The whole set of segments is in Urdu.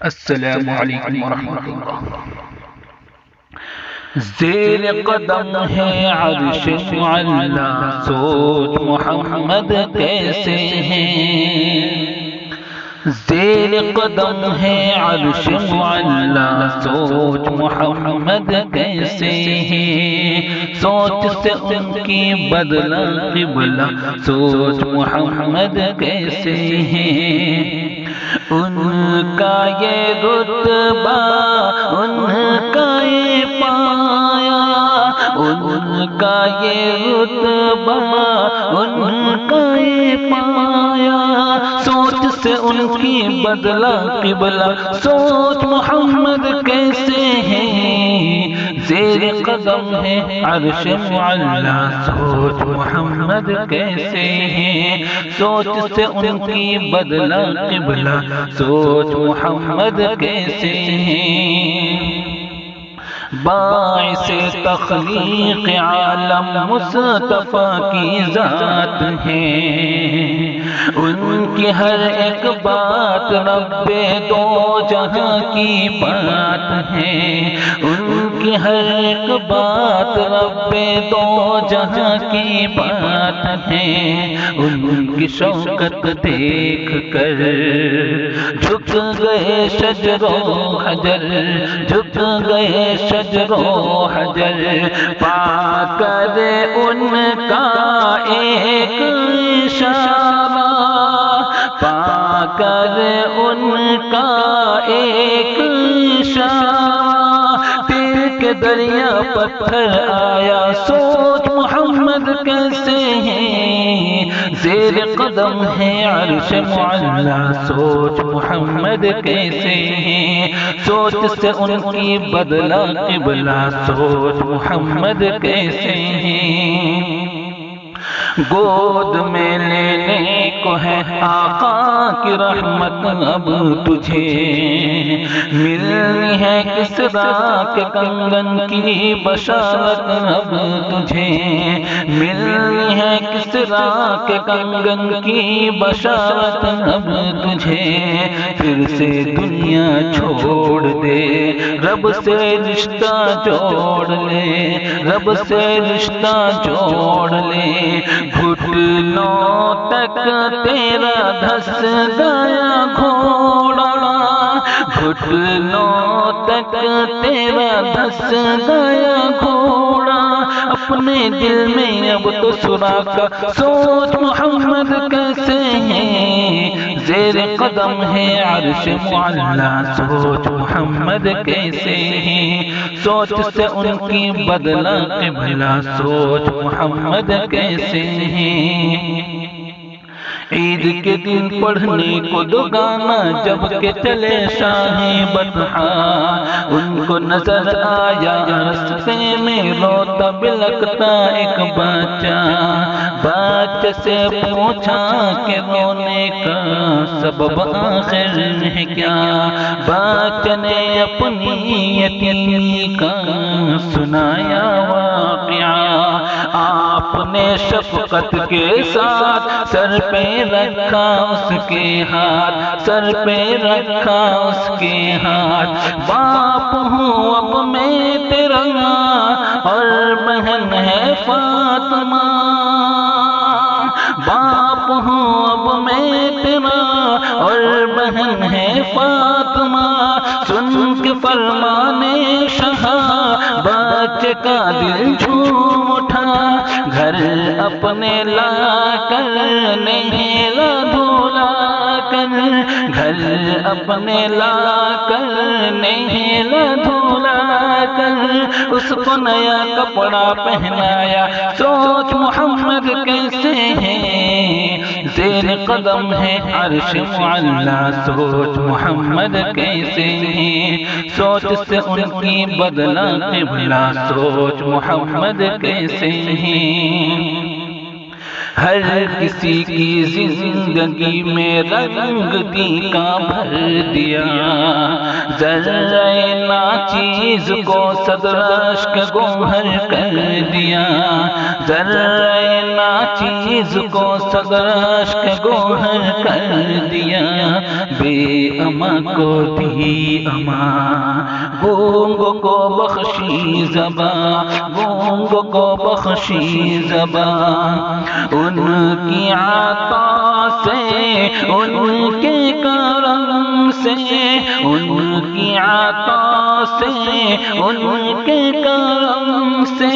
السلام علیکم ورحمۃ اللہ۔ زیر قدم ہے عرش معلا، سوچ محمد کیسے ہیں۔ زیر قدم ہے عرش معلا، سوچ محمد کیسے ہیں۔ سوچ سے ان کی بدلا قبلہ، سوچ محمد کیسے ہیں۔ ان کا یہ رتبہ، ان کا یہ پایا، ان کا یہ رتبہ، ان کا یہ پایا۔ سوچ سے ان کی بدلا قبلہ، سوچ محمد کیسے ہیں۔ زیر قدم ہے عرش معلا، سوچ محمد کیسے ہیں۔ سوچ سے ان کی بدلا قبلہ، سوچ محمد کیسے ہیں۔ باعث تخلیق عالم مصطفیٰ کی ذات ہے، ان کی ہر ایک بات رب دو جہاں کی بات ہے، ان کی ہر ایک بات رب دو جہاں کی بات ہے۔ ان کی شوکت دیکھ کر جھک گئے شجر و حجر، جھک گئے شجر و حجر، پا کر ان کا ایک اشارہ، پا کر ان کا ایک اشارہ، تیر کے دریا پتھر آیا، سوچ محمد کیسے ہیں۔ زیر قدم ہے عرش معلا، سوچ محمد کیسے ہیں۔ سوچ سے ان کی بدلا قبلہ، سوچ محمد کیسے ہیں۔ گود میں لینے کو ہے آقا کی رحمت اب تجھے، ملنی ہے کسریٰ کے کنگن کی بشارت اب تجھے، ملنی ہے کسریٰ کے کنگن کی بشارت اب تجھے۔ پھر سے دنیا چھوڑ دے، رب سے رشتہ جوڑ لے، رب سے رشتہ جوڑ لے۔ گھٹنوں تک تیرا دھس گیا گھوڑا، گھٹنوں تک تیرا دھس گیا گھوڑا، اپنے دل میں اب تو سراغا، سوچ محمد کیسے ہیں۔ زیر قدم ہے عرش معلا، سوچ محمد کیسے ہیں۔ سوچ سے ان کی بدلا قبلہ، سوچ محمد کیسے ہیں۔ عید کے دن پڑھنے کو دو گانا، جب کہ چلے شاہ بطحا، ان کو نظر آیا راستے میں روتا بلکتا ایک بچہ، بچے سے پوچھا کہ رونے کا سبب آخر ہے کیا، بچے نے اپنی یتیمی کا سنایا واقعہ، آپ نے شفقت کے ساتھ سر پہ رکھا اس کے ہاتھ، سر پہ رکھا اس کے ہاتھ۔ باپ ہوں اب میں تیرا اور بہن ہے فاطمہ، باپ ہوں اب میں تیرا اور بہن ہے فاطمہ، سن کے فرمانے شاہ بچے کا دل جھوم اٹھا، گھر اپنے لا کر نہلا دھولا کر، گھر اپنے لا کر نہلا دھولا کر، اس کو نیا کپڑا پہنایا، سوچ محمد کیسے ہیں۔ زیر قدم ہے عرش معلا، سوچ محمد کیسے ہیں۔ سوچ سے ان کی بدلا قبلہ، سوچ محمد کیسے ہیں۔ ہر کسی کی زندگی میں رنگ دیکا بھر دیا، ذرہ ناچیز کو صدر اشک گوہر کر دیا، ذرہ ناچیز کو صدر اشک گوہر کر دیا، بے اما کو دی اما، گونگ کو بخشی زباں، گونگ کو بخشی زباں، ان کی عطا سے، ان کے کرم سے، ان کی عطا سے، ان کے کرم سے،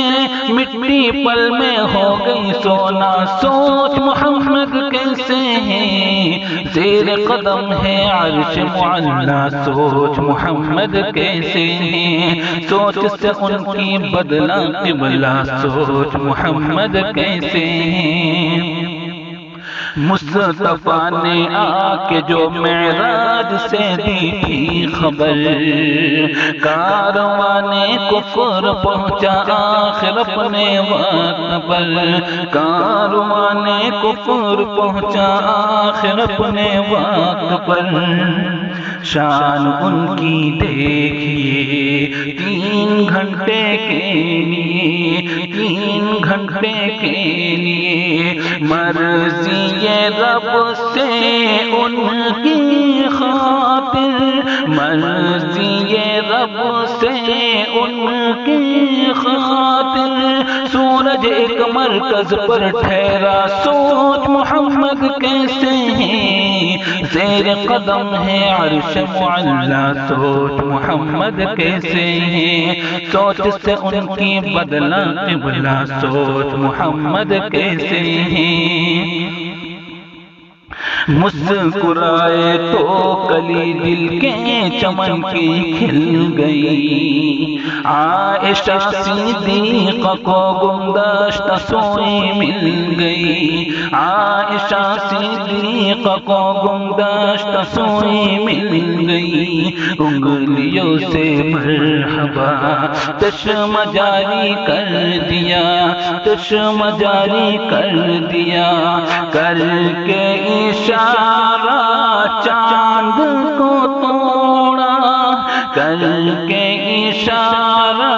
مٹی پل میں ہو گئی سونا، سوچ محمد کیسے ہیں، زیر قدم ہے عرش معلا، سوچ محمد کیسے ہیں، سوچ سے ان کی بدلا قبلہ، سوچ محمد کیسے ہیں۔ مصطفیٰ نے آ کے جو معراج سے دی تھی خبر، کارواں کفر پہنچا آخر اپنے وقت پر، کارواں کفر پہنچا آخر اپنے وقت پر، شان ان کی دیکھیے 3 گھنٹے کے لیے، 3 گھنٹے کے لیے، مرضی رب سے ان کی خاطر، مرضی رب سے ان کی خاطر، سورج ایک مرکز پر ٹھہرا، سوچ محمد کیسے ہیں، زیر قدم ہے عرش معلا، سوچ محمد کیسے ہیں، سوچ سے ان کی بدلا قبلہ، سوچ محمد کیسے ہیں۔ مسکرائے تو کلی دل کے چمن کی کھل گئی، عائشہ صدیقہ کو گمداشت سوئی مل گئی، عائشہ صدیقہ کو گمداشت سوئی مل گئی، انگلیوں سے مرحبا چشم جاری کر دیا، چشم جاری کر دیا، کر کے اشارہ چاند کو توڑا، کر کے اشارہ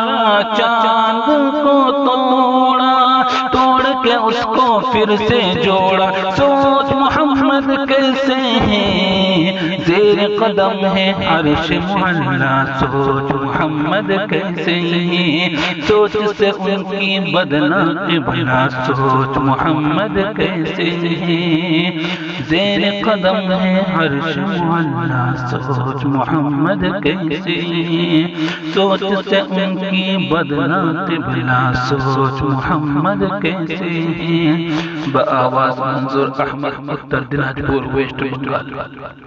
چاند کو توڑا، توڑ کے اس کو پھر سے جوڑا، سوچ محمد کیسے ہیں، زیر قدم ہے عرش معلا، سوچ محمد کیسے ہیں، سوچ سے ان کی بدلا قبلہ، سوچ محمد کیسے ہیں، زیر قدم ہے عرش معلا، سوچ محمد کیسے ہیں، سوچ سے ان کی بدلا قبلہ، سوچ محمد کیسے ہیں۔ بآواز منظور احمد مختار دناجپور ویسٹ بنگال۔